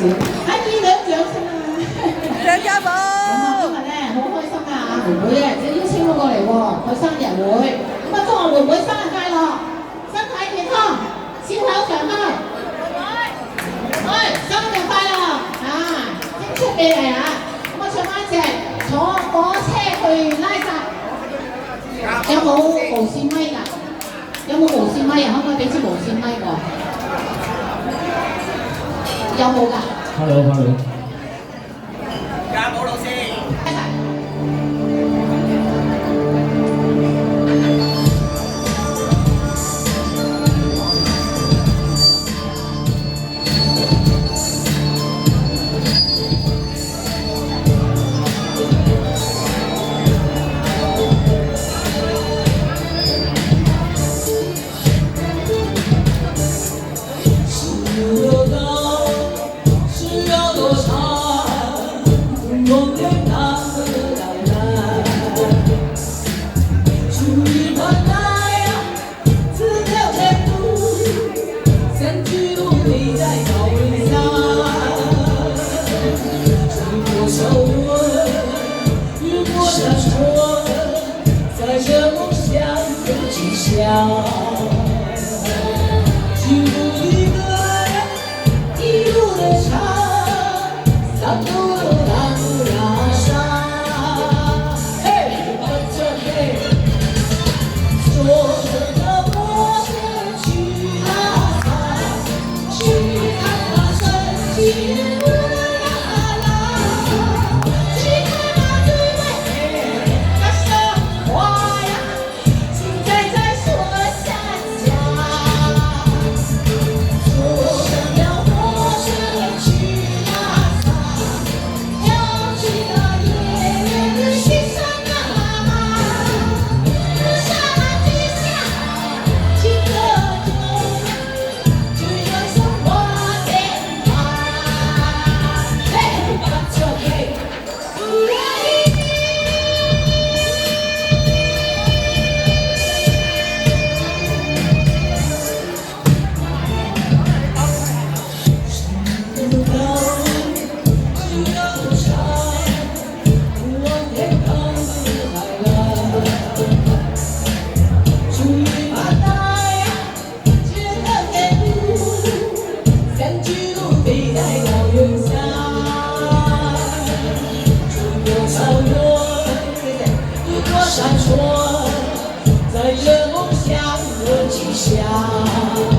阿姨兩掌聲啊！張家寶，咁啊，今日咧好開心啊！阿妹妹咧，即係邀請我過嚟喎，佢生日會。咁啊，祝我妹妹生日快樂，身體健康，笑口常開。喂，生日快樂啊！精出美麗啊！咁啊，唱翻隻坐火車去拉薩，有冇無線咪㗎？有冇無線咪啊？可唔可以俾支無線咪我？有冇㗎 ？Hello。家寶老師。闪烁在这梦想的旗下。